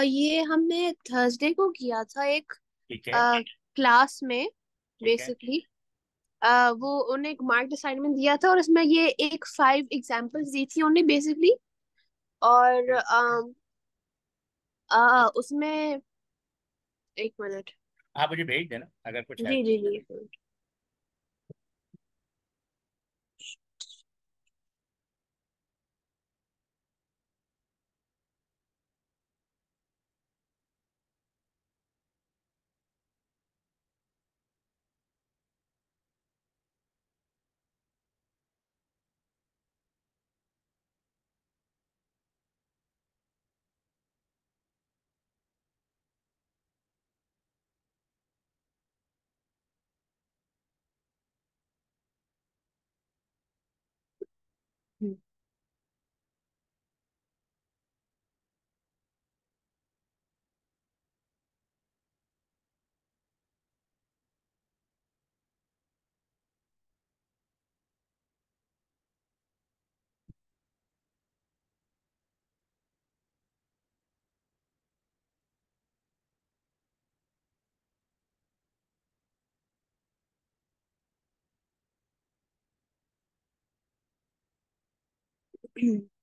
ये हमने थर्सडे को किया था एक ठीक है। क्लास में। ठीक है। बेसिकली वो उन्हें एक मार्क्ड असाइनमेंट दिया था और इसमें ये एक 5 एग्जांपल्स दी थी उन्हें बेसिकली। और फिर उसमें एक मिनट। आप मुझे भेज देना अगर कुछ है जी तो। जी जी।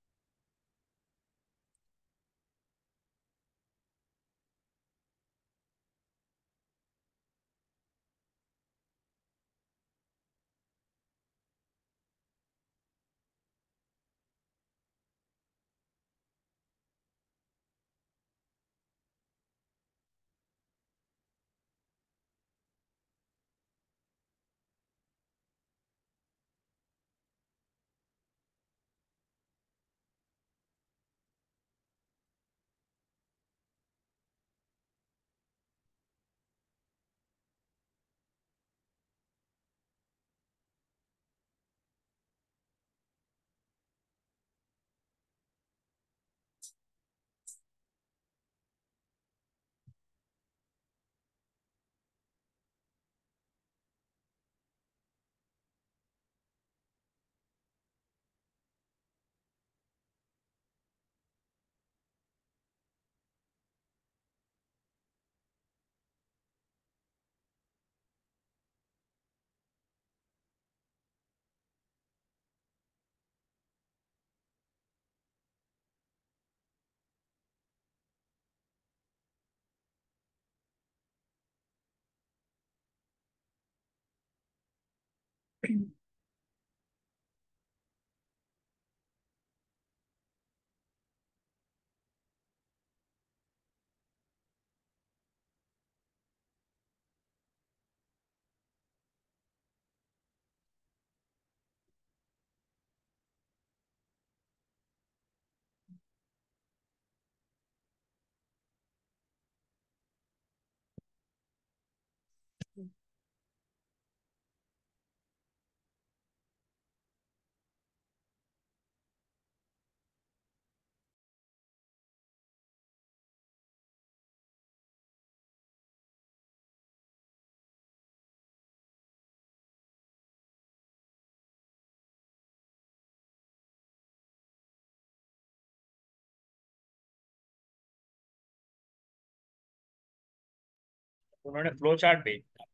उन्होंने फ्लो चार्ट भेज दिया।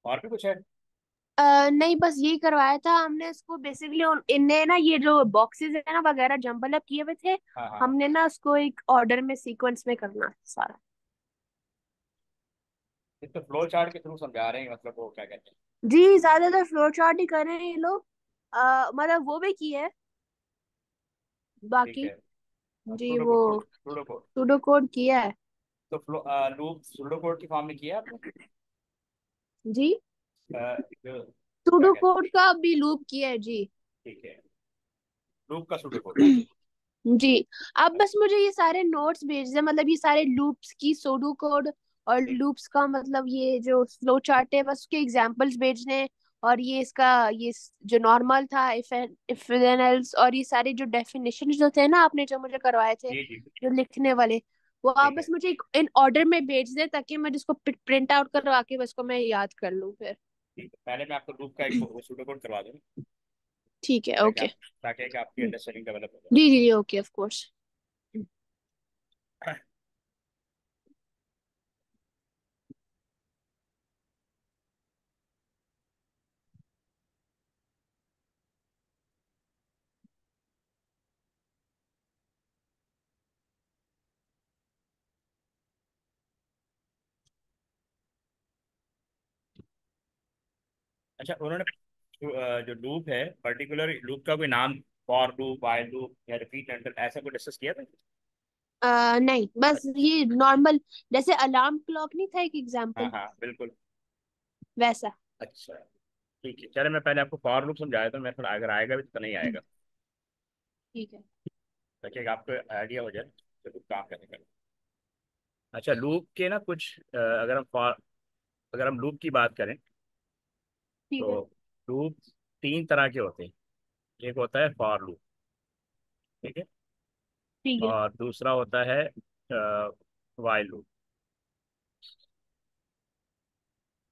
और भी कुछ है? नहीं, बस यही करवाया था हमने इसको बेसिकली। इनने ना ये जो बॉक्सेस है ना वगैरह जंबल अप किए हुए थे। हाँ हाँ। हमने ना उसको एक ऑर्डर में सीक्वेंस में करना है सारा। ये तो फ्लो चार्ट के थ्रू समझा रहे हैं, मतलब वो क्या कहते हैं। जी, ज्यादातर फ्लोर चार्ट ही कर रहे हैं ये लोग। मतलब वो भी की है ठीक बाकी। है। जी सूडो वो code, pseudo code. Pseudo code किया है। तो फ्लो लूप सूडो कोड की फॉर्म में किया है आपने? जी, क्या सूडो कहते हैं। कोड का भी लूप किया है जी। ठीक है। लूप का सूडो कोड ना। जी। आप बस मुझे ये सारे नोट्स भेज दें, मतलब ये सारे लूप्स की सूडो कोड और ठीक। लूप्स का मतलब ये जो फ्लो चार्ट है बस उसके एग्जांपल्स भेजने हैं। और ये इसका जो नॉर्मल था, इफ देन एल्स, और ये सारे जो डेफिनेशन जो थे ना आपने जो मुझे करवाए थे, जी जी जो लिखने वाले, वो आप ठीक है। बस मुझे इन ऑर्डर में भेज दे, ताकि मैं जिसको प्रिंट आउट करवा के बस को मैं याद कर लूँ फिर। ठीक है, पहले मैं आपको लूप का एक वो सूडो कोड करवा दूँ, ठीक है, ताकि ओके। आप ताकि कि आपकी अंडरस्टैंडिंग डेवलप हो जी जी जी, ओके, ऑफ कोर्स। जाए। अच्छा, उन्होंने जो लूप है, पर्टिकुलर लूप का कोई नाम, फॉर लूप, व्हाइल लूप या रिपीट अंटिल, ऐसा कोई डिस्कस किया था? नहीं, बस ये नॉर्मल, जैसे अलार्म क्लॉक नहीं था एक हाँ एग्जांपल, हाँ बिल्कुल। वैसा। अच्छा ठीक है, चलो मैं पहले आपको फॉर लूप समझाया था, मैं थोड़ा अगर आएगा भी तो नहीं आएगा, ठीक है। ताकि आपको आइडिया हो जाए तो कुछ काम करने का। अच्छा, लूप के ना कुछ अगर हम लूप की बात करें ठीक है। तो लूप तीन तरह के होते हैं। एक होता है फॉर लूप, ठीक है, ठीक है। और दूसरा होता है वाइल लूप,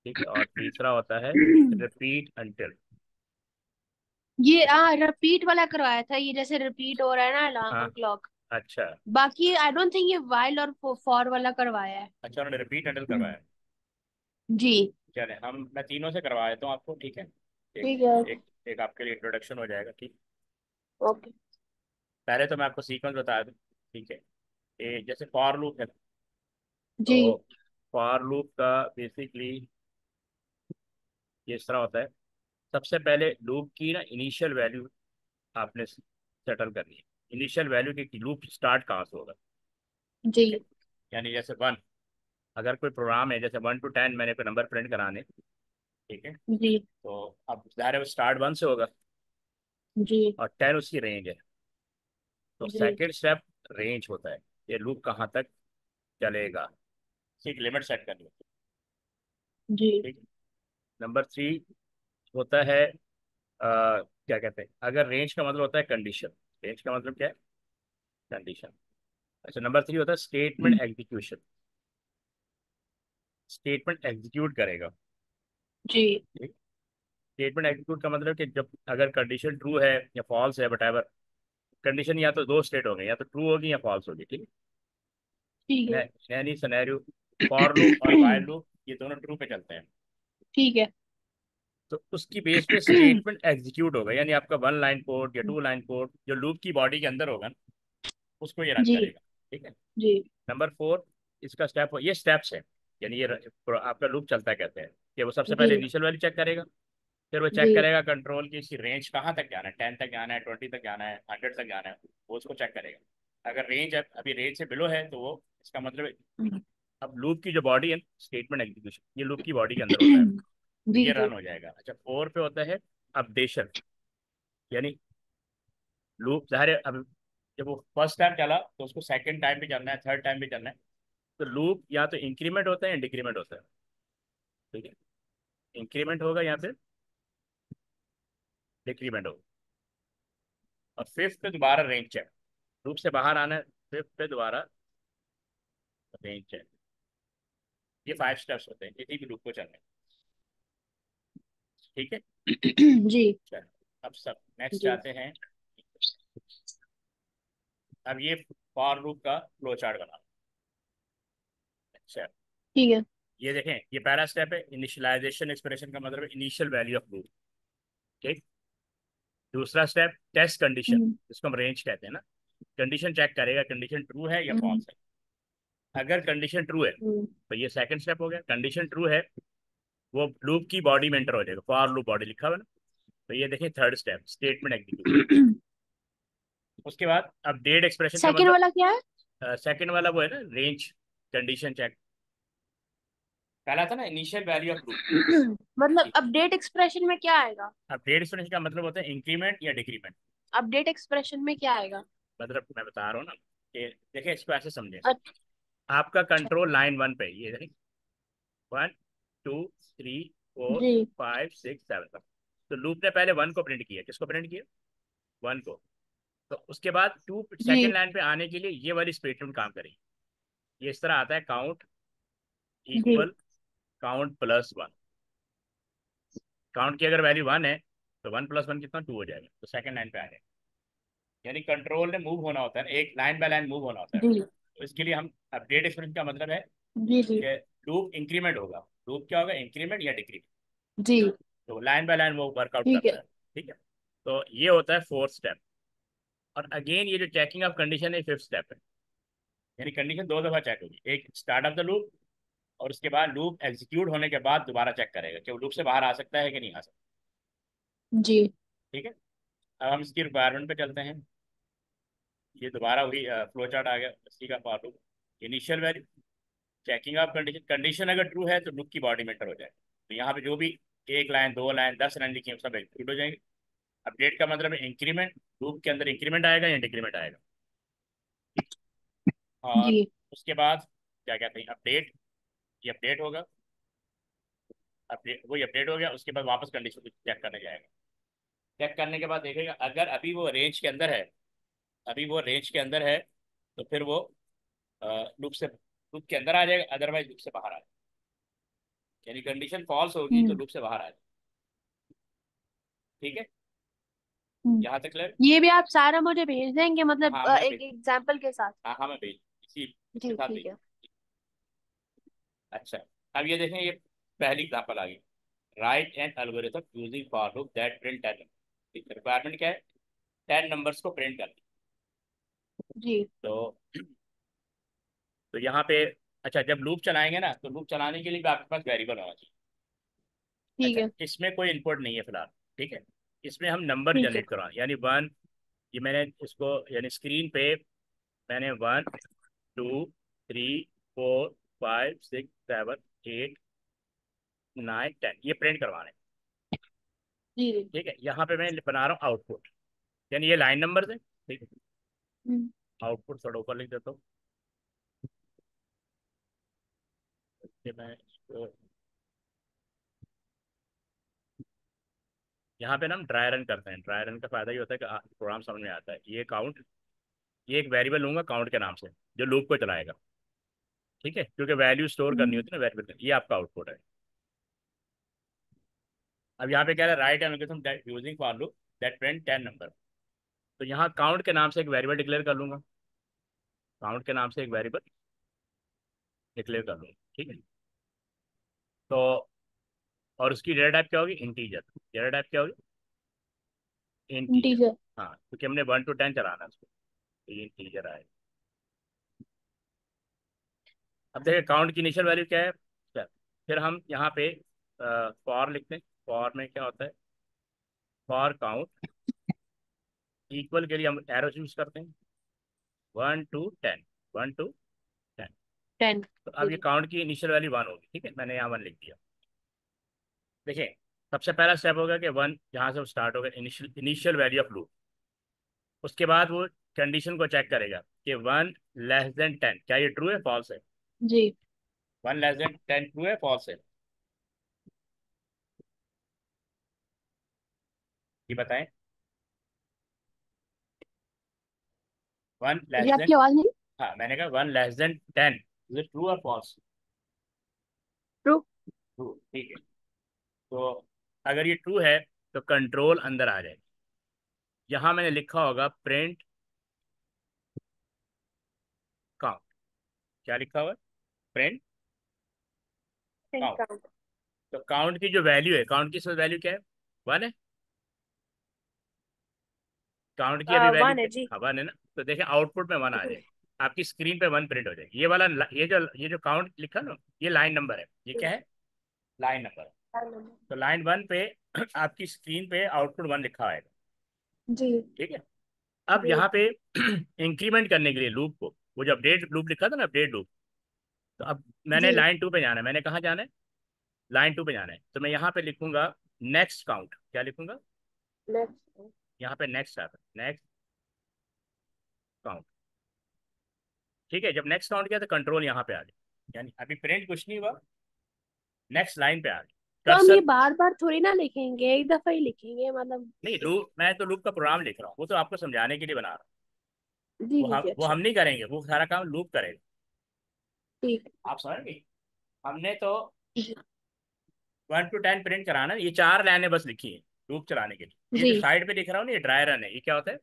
ठीक है, और तीसरा होता है रिपीट अंटिल। ये रिपीट वाला करवाया था, ये जैसे रिपीट हो रहा है ना हाँ अलार्म क्लॉक। अच्छा। बाकी आई डोंट थिंक ये वाइल और फॉर वाला करवाया है। अच्छा, उन्होंने रिपीट अंटिल करवाया है। जी। चले मैं तीनों से करवा देता हूँ आपको, ठीक है। एक ठीक है। एक एक आपके लिए इंट्रोडक्शन हो जाएगा, ठीक। ओके। पहले तो मैं आपको सीक्वेंस बता दूँ, ठीक है। ये जैसे फॉर लूप है, जी। तो फॉर लूप का बेसिकली ये इस तरह होता है। सबसे पहले लूप की ना इनिशियल वैल्यू आपने सेटल करनी है। इनिशियल वैल्यू की लूप स्टार्ट कहाँ से होगा, जी। ठीक है। यानी जैसे वन, अगर कोई प्रोग्राम है जैसे 1 to 10 मैंने कोई नंबर प्रिंट कराने, ठीक है, जी। तो अब ज़ाहिर है वो स्टार्ट 1 से होगा, जी। और 10 उसकी रेंज है। तो जी। सेकेंड स्टेप रेंज होता है, ये लूप कहाँ तक चलेगा, एक लिमिट सेट करनी है, जी। ठीक है। नंबर 3 होता है क्या कहते हैं, अगर रेंज का मतलब होता है कंडीशन। रेंज का मतलब क्या है, कंडीशन। अच्छा, नंबर 3 होता है स्टेटमेंट एग्जीक्यूशन। स्टेटमेंट एग्जीक्यूट करेगा, जी। ठीक। स्टेटमेंट एग्जीक्यूट का मतलब कि जब अगर कंडीशन ट्रू है या फॉल्स है, वट एवर कंडीशन, या तो दो स्टेट होंगे, या तो ट्रू होगी या फॉल्स होगी, ठीक ठीक है। है। यानी सिनेरियो, फॉर लूप और वाइल लूप ये दोनों ट्रू पे चलते हैं, ठीक है। तो उसकी बेस पे स्टेटमेंट एग्जीक्यूट होगा, यानी आपका 1 लाइन कोड या 2 लाइन कोड जो लूप की बॉडी के अंदर होगा ना, उसको ये रन जी। करेगा, ठीक है। जी। नंबर 4, इसका स्टेप, ये स्टेप्स है, यानी आपका लूप चलता कहते हैं कि वो सबसे जी। पहले इनिशियल वैल्यू चेक करेगा, फिर वो चेक जी। करेगा कंट्रोल की इसकी रेंज कहाँ तक जाना है, 10 तक जाना है, 20 तक जाना है, 100 तक जाना है, वो उसको चेक करेगा। अगर रेंज अभी रेंज से बिलो है तो वो, इसका मतलब है, अब लूप की जो बॉडी है, स्टेटमेंट एग्जीक्यूशन, ये लूप की बॉडी के अंदर होता है, तो जी। ये जी। रन हो जाएगा। अच्छा, 4 पे होता है अपडेशन, यानी लूप ज़ाहिर है अब जब वो फर्स्ट टाइम चला तो उसको सेकंड टाइम भी चलना है, थर्ड टाइम भी चलना है, तो लूप या तो इंक्रीमेंट होता है या डिक्रीमेंट होता है, ठीक है। इंक्रीमेंट होगा या फिर डिक्रीमेंट होगा। और फिफ्थ पे दोबारा रेंज चेक, लूप से बाहर आना है, फिफ्थ पे दोबारा रेंज चेक। ये 5 स्टेप्स होते हैं किसी भी लूप को चलने, ठीक है। जी। चलो, अब सब नेक्स्ट जी। जाते हैं। अब ये फॉर लूप का फ्लो चार्ट बना। अच्छा, ठीक है। ये देखें, ये पहला स्टेप है इनिशियलाइजेशन एक्सप्रेशन, का मतलब है इनिशियल वैल्यू ऑफ लूप, ठीक। दूसरा स्टेप टेस्ट कंडीशन, हम्म। जिसको हम रेंज कहते हैं ना, कंडीशन चेक करेगा कंडीशन ट्रू है या हम्म। फॉल्स है। अगर कंडीशन ट्रू है हम्म। तो ये सेकंड स्टेप हो गया, कंडीशन ट्रू है वो लूप की बॉडी में एंटर हो जाएगा, फॉर लूप बॉडी लिखा हुआ है ना, तो ये देखिए थर्ड स्टेप स्टेटमेंट एग्जीक्यूशन। उसके बाद अपडेट एक्सप्रेशन का सेकंड मतलब, वाला क्या है? सेकंड वाला वो है ना रेंज कंडीशन चेक, पहला था ना इनिशियल वैल्यू ऑफ लूप। मतलब अपडेट एक्सप्रेशन में क्या आएगा? अपडेट एक्सप्रेशन का मतलब होता है इंक्रीमेंट या डिक्रीमेंट। अपडेट एक्सप्रेशन में क्या आएगा? मतलब मैं बता रहा हूँ ना कि देखिए इसको ऐसे समझे, अच्छा। आपका कंट्रोल लाइन 1 पे, ये देखिए 1 2 3 फोर जी 5 6 7 तक। तो लूप ने पहले 1 को प्रिंट किया, किसको प्रिंट किया, 1 को। तो उसके बाद टू सेकेंड जी लाइन पे आने के लिए ये वाली स्टेटमेंट काम करेगी। ये इस तरह आता है, काउंट जी इक्वल काउंट +1। काउंट की अगर वैल्यू 1 है तो 1 + 1 कितना, 2 हो जाएगा, तो सेकंड लाइन पे आ जाएगा। यानी कंट्रोल ने मूव होना होता है, एक लाइन बाय लाइन मूव होना होता है। जी तो इसके लिए हम अपडेट एक्सप्रेशन का मतलब है जी जी कि लूप इंक्रीमेंट होगा। लूप क्या होगा, इंक्रीमेंट या डिक्रीमेंट। जी तो लाइन बाय लाइन वो वर्कआउट ठीक करता है। है। ठीक है। तो ये होता है फोर्थ स्टेप। और अगेन ये जो चेकिंग ऑफ कंडीशन है, फिफ्थ स्टेप है। यानी कंडीशन 2 दफा चेक होगी, एक स्टार्ट ऑफ द लूप, और उसके बाद लूप एग्जीक्यूट होने के बाद दोबारा चेक करेगा कि वो लूप से बाहर आ सकता है कि नहीं आ सकता। जी ठीक है। अब हम इसकी रिक्वायरमेंट पे चलते हैं। ये दोबारा वही फ्लो चार्ट आ गया, इसी का for loop. Initial value, checking of condition, condition अगर ट्रू है तो लूप की बॉडी में एंटर हो जाए। तो यहाँ पे जो भी 1 लाइन 2 लाइन 10 लाइन लिखी है सब एग्जीक्यूट हो जाएंगे। अपडेट का मतलब है इंक्रीमेंट, लूप के अंदर इंक्रीमेंट आएगा या डिक्रीमेंट आएगा। ठीक। और जी उसके बाद क्या कहते हैं, अपडेट। ये अपडेट होगा, अपडेट वही अपडेट हो गया, उसके बाद वापस कंडीशन को चेक करने जाएगा। चेक करने के बाद देखेगा अगर अभी वो रेंज के अंदर है, अभी वो रेंज के अंदर है, तो फिर वो लूप के अंदर आ जाएगा, अदरवाइज लूप से बाहर आ जाएगा। यानी कंडीशन फॉल्स होगी तो हम्म लूप से बाहर आ जाएगा। ठीक है। हम्म। यहाँ तक क्लियर। ये भी आप सारा मुझे भेज देंगे, मतलब हाँ मैं एक भेज, एग्जाम्पल के साथ। हाँ हाँ मैं भेज, इसी इसके जी साथ ठीक भेज। है। अच्छा। अब ये देखें, ये पहली एग्जाम्पल आ गई। Right an algorithm using for loop that print 10। Requirement क्या है, 10 नंबर्स को प्रिंट करना। जी तो यहाँ पे, अच्छा जब लूप चलाएंगे ना, तो लूप चलाने के लिए भी आपके पास वेरिएबल होना चाहिए। ठीक अच्छा, है। इसमें कोई इनपुट नहीं है फिलहाल। ठीक है। इसमें हम नंबर ठीक है। जनरेट करवाएं, यानी 1। ये मैंने इसको, यानी स्क्रीन पे मैंने 1 2 3 4 5 6 7 8 9 10 ये प्रिंट करवाने हैं। जी जी। ठीक है। यहाँ पे मैं बना रहा हूँ आउटपुट, यानी ये लाइन नंबर है। ठीक है। हम्म। आउटपुट थोड़ा ऊपर लिख देता हूँ कि मैं इसको, यहाँ पे ना हम ड्राई रन करते हैं। ड्राई रन का फायदा ये होता है कि प्रोग्राम समझ में आता है। ये काउंट, ये एक वेरिएबल लूंगा काउंट के नाम से, जो लूप को चलाएगा। ठीक है, क्योंकि वैल्यू स्टोर करनी हम्म। होती है ना वेरिएबल, ये आपका आउटपुट है। अब यहाँ पे कह रहा है right algorithm using for loop that print 10 number. तो यहाँ काउंट के नाम से एक वेरिएबल डिक्लेयर कर लूंगा, काउंट के नाम से एक वेरिएबल डिक्लेयर कर लूंगा। ठीक है। तो और उसकी डेटा टाइप क्या होगी, इंटीजर। डेटा टाइप क्या होगी, इंटीजर। इंटीजर। हाँ, क्योंकि हमने 1 to 10 चलाना है उसको, तो ये इंटीजर आएगा। अब देखिए काउंट की इनिशियल वैल्यू क्या है। चल, फिर हम यहाँ पे फॉर लिखते हैं। फॉर में क्या होता है, फॉर काउंट इक्वल के लिए हम एरो यूज करते हैं, 1 to 10, 1 to 10। 10। तो जी अब ये जी। काउंट की इनिशियल वैल्यू 1 होगी। ठीक है, मैंने यहाँ 1 लिख दिया। देखिए, सबसे पहला स्टेप होगा कि 1 यहाँ से स्टार्ट होगा, initial initial value of loop. उसके बाद वो कंडीशन को चेक करेगा कि 1 < 10 क्या ये ट्रू है फॉल्स है। जी 1 < 10 ट्रू है फॉल्स है, ये बताएं। वन जी लेस देन आपकी आवाज नहीं। हाँ मैंने कहा 1 < 10 इज इट ट्रू और फॉल्स। ट्रू। ट्रू। ठीक है। तो अगर ये ट्रू है तो कंट्रोल अंदर आ जाएगा। यहाँ मैंने लिखा होगा प्रिंट काउंट। क्या लिखा हुआ है, प्रिंट प्रिंट काउंट। काउंट। तो काउंट की जो वैल्यू है, काउंट की वैल्यू क्या है, 1 है। काउंट की अभी वैल्यू 1 है क्या, जी। हाँ 1 है ना। तो देखिए आउटपुट में 1 आ जाएगा, आपकी स्क्रीन पे 1 प्रिंट हो जाएगी। ये वाला ये जो काउंट लिखा ना, ये लाइन नंबर है। ये क्या है, लाइन नंबर। तो लाइन 1 पे आपकी स्क्रीन पे आउटपुट 1 लिखा आएगा। जी ठीक है। अब जी यहाँ पे इंक्रीमेंट करने के लिए लूप को, वो जो अपडेट लूप लिखा था ना, अपडेट लूप। तो अब मैंने जी। लाइन 2 पे जाना है। मैंने कहाँ जाना है, लाइन 2 पे जाना है। तो मैं यहाँ पे लिखूंगा नेक्स्ट काउंट। क्या लिखूंगा, नेक्स्ट। यहाँ पे नेक्स्ट आता है, नेक्स्ट काउंट। ठीक है। जब नेक्स्ट काउंट किया तो कंट्रोल यहाँ पे आ गया, यानी अभी प्रिंट कुछ नहीं हुआ, नेक्स्ट लाइन पे आ गया। तो हम ये कर्सर। बार बार थोड़ी ना लिखेंगे, एक दफा ही लिखेंगे मतलब। नहीं, लूप, मैं तो लूप का प्रोग्राम लिख रहा हूँ, वो तो आपको समझाने के लिए बना रहा जी हूँ। जी जी, वो अच्छा। हम नहीं करेंगे, वो सारा काम लूप करेगा। ठीक। आप समझ गए? हमने तो जी 1 to 10 प्रिंट कराना, ये 4 लाइनें बस लिखी है लूप चलाने के लिए। ये जो जी। साइड पे दिख रहा हूँ ना, ये ड्राई रन है। ये क्या होता है?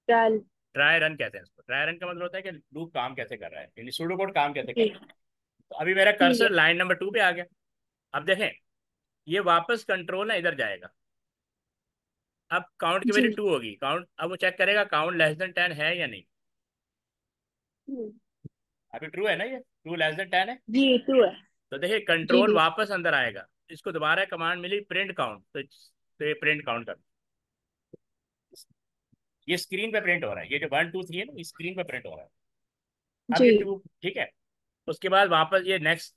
चल। ड्राई रन कहते हैं इसको। ड्राई रन का मतलब होता है कि लूप काम कैसे कर रहा है, यानी सूडो कोड काम कैसे कर ठीक। रहा है। तो अभी मेरा ठीक कर्सर है। लाइन नंबर 2 पे आ गया। अब देखें, ये वापस कंट्रोल ना इधर जाएगा। अब काउंट की जी। वैल्यू 2 होगी। काउंट, अब वो चेक करेगा काउंट लेस देन 10 है या नहीं। हम्म, अभी ट्रू है ना, ये ट्रू लेस देन 10 है। जी टू है। तो देखिए जी कंट्रोल जी। वापस अंदर आएगा। इसको दोबारा कमांड मिली प्रिंट काउंट, तो ये प्रिंट काउंट कर, ये स्क्रीन पे प्रिंट हो रहा है। ये जो 1 2 3 है ना, ये स्क्रीन पे प्रिंट हो रहा है। अब जी। ये 2, ठीक है। उसके बाद वापस ये नेक्स्ट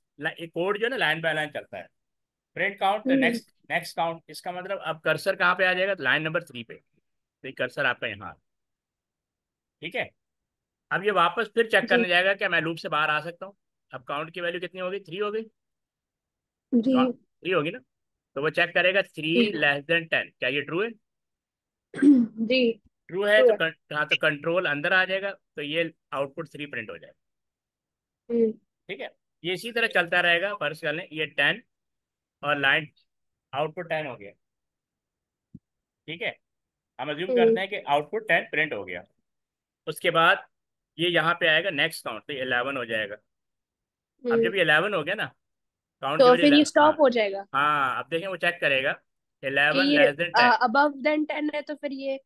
कोड जो है ना, लाइन बाय लाइन चलता है। Print count, hmm. Next next count. इसका मतलब अब कर्सर कहाँ पे आ जाएगा? लाइन नंबर 3 पे। तो ये कर्सर आपका यहाँ, ठीक है। अब ये वापस फिर चेक जी करने जाएगा क्या मैं लूप से बाहर आ सकता हूँ। अब काउंट की वैल्यू कितनी होगी? 3 हो गई। जी। 3 होगी ना। तो वो चेक करेगा 3 ठीक है। लेस देन 10, क्या ये ट्रू है? जी। ट्रू है टू तो है। हाँ, तो कंट्रोल अंदर आ जाएगा, तो ये आउटपुट 3 प्रिंट हो जाएगा। हम्म। ठीक है। ये इसी तरह चलता रहेगा। फर्स्ट कर लें ये 10, और लाइन आउटपुट 10 हो गया। ठीक है। हम अज्यूम हम्म। करते हैं कि आउटपुट 10 प्रिंट हो गया। उसके बाद ये यहाँ पे आएगा नेक्स्ट काउंट, तो 11 हो जाएगा। अब हम्म। जब ये 11 हो गया ना, काउंट की तो वैल्यू, फिर ये हाँ। स्टॉप हो जाएगा हाँ, अब देखें वो चेक करेगा कि 11 ये लेस देन 10। अबव देन 10 है, तो फिर ये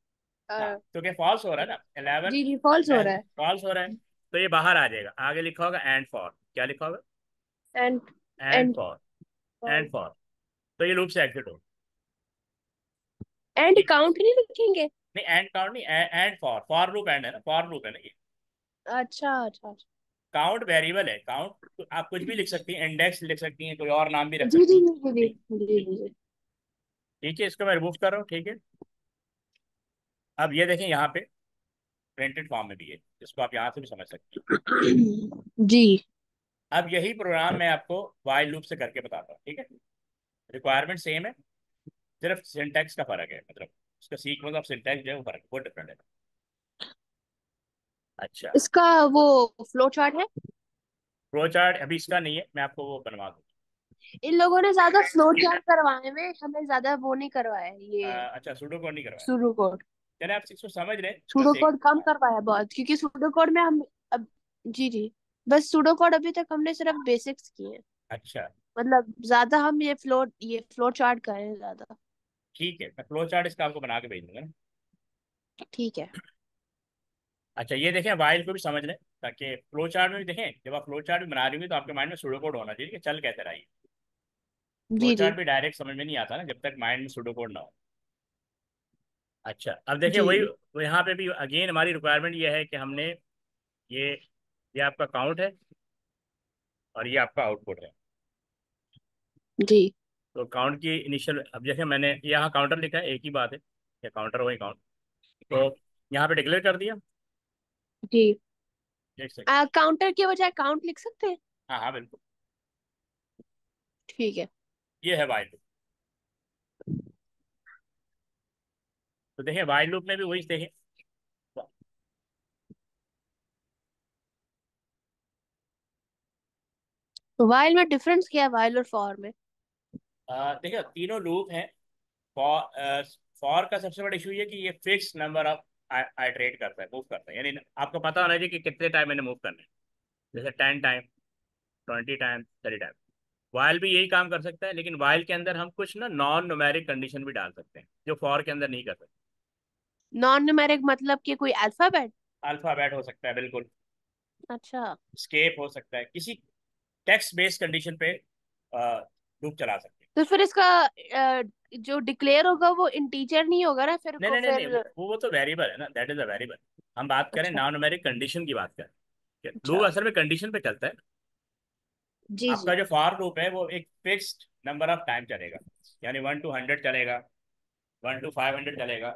हाँ, अ, तो क्या फॉल्स हो रहा है ना, 11 जी जी फॉल्स हो रहा है। फॉल्स हो रहा है। तो ये बाहर आ जाएगा। आगे लिखा होगा एंड फॉर, क्या लिखा होगा? And. And and. For. And for. तो ये लूप से एग्जिट हो। एंड ठीक। काउंट नहीं लिखेंगे? नहीं, एंड काउंट नहीं, and for. For loop and है ना, फॉर लूप है ना ये। अच्छा अच्छा अच्छा। काउंट वेरिएबल है। काउंट तो आप कुछ भी लिख सकती हैं, इंडेक्स लिख सकती हैं, कोई और नाम भी रख जी सकती जी हैं। जी जी ठीक। जी जी ठीक। जी ठीक है, इसको मैं रिमूव कर रहा हूँ। ठीक है। अब ये देखें यहाँ पे प्रिंटेड फॉर्म में भी है, इसको आप यहाँ से भी समझ सकती हैं। जी। जी। अब यही प्रोग्राम मैं आपको वाइल लूप से करके बताता हूँ। ठीक है। रिक्वायरमेंट सेम है, सिर्फ सिंटैक्स का फर्क है। मतलब उसका सीक्वेंस ऑफ सिंटैक्स जो है वो फर्क, वो डिफरेंट है। अच्छा। इसका वो फ्लो चार्ट है? फ्लो चार्ट अभी इसका नहीं है, मैं आपको वो बनवा दूँ। इन लोगों ने ज्यादा फ्लो चार्ट करवाए में, हमें ज्यादा वो नहीं करवाया ये। अच्छा, सूडो कोड नहीं करवाया। Pseudo code. चले आप इसको समझ रहे हैं, बस सूडो एक। कोड कम करवाया बहुत, क्योंकि सूडो कोड में हम अब। जी जी। बस सूडो कोड अभी तक हमने सिर्फ बेसिक्स किए हैं। अच्छा, मतलब ज्यादा हम ये फ्लो चार्ट करें ज्यादा। ठीक है, मैं फ्लो चार्ट इसका आपको बना के भेज दूंगा ना। ठीक है। अच्छा, ये देखें वाइल को भी समझ लें, ताकि फ्लो चार्ट में भी देखें। जब आप फ्लो चार्ट भी बना रही होंगे तो आपके माइंड में सूडो कोड होना चाहिए कि चल कैसे रहा है। फ्लो जी जी चार्ट भी डायरेक्ट समझ में नहीं आता ना जब तक माइंड में सूडो कोड ना हो। अच्छा, अब देखिए जी वही, जी यहाँ पे भी अगेन हमारी रिक्वायरमेंट ये है कि हमने ये ये आपका काउंट है, और ये आपका आउटपुट है। जी तो काउंट की इनिशियल, अब जैसे मैंने यहाँ काउंटर लिखा है, एक ही बात है, या काउंटर वही काउंट। तो यहाँ पे डिक्लेयर कर दिया। जी। एक सेकंड। काउंटर के बजाय काउंट लिख सकते हैं? हाँ हाँ, बिल्कुल। ठीक है। ये है वाइल लूप। तो देखिए वाइल लूप में भी वही देखें। वाइल में डिफरेंस क्या है, वाइल और फॉर में? देखिए तीनों लूप हैं। फॉर फॉर का सबसे बड़ा इशू ये कि ये फिक्स नंबर ऑफ आइटरेट करता है, मूव करता है। यानी आपको पता होना चाहिए कि कितने टाइम मैंने मूव करना है। जैसे 10 टाइम, 20 टाइम, 30 टाइम। वाइल भी यही काम कर सकता है, लेकिन वाइल के अंदर हम कुछ ना नॉन न्यूमेरिक कंडीशन भी डाल सकते हैं, जो फॉर के अंदर नहीं कर सकते। नॉन न्यूमेरिक मतलब कि कोई अल्फाबेट? अल्फाबेट हो सकता है, बिल्कुल। अच्छा। स्केप हो सकता है, किसी टेक्स्ट बेस्ड कंडीशन पे लूप चला सकते हैं। तो फिर इसका जो डिक्लेयर होगा वो इंटीजर नहीं होगा ना फिर नहीं को नहीं नहीं नहीं, फिर? वो तो वेरिएबल है ना, दैट इज अ वेरिएबल। हम बात करें अच्छा नॉन न्यूमेरिक कंडीशन की बात करें। अच्छा। लूप असल में कंडीशन पे चलता है। जी आपका जी जो फॉर लूप है वो एक फिक्स्ड नंबर ऑफ टाइम चलेगा। यानी 1 to 100 चलेगा, 1 to 500 चलेगा,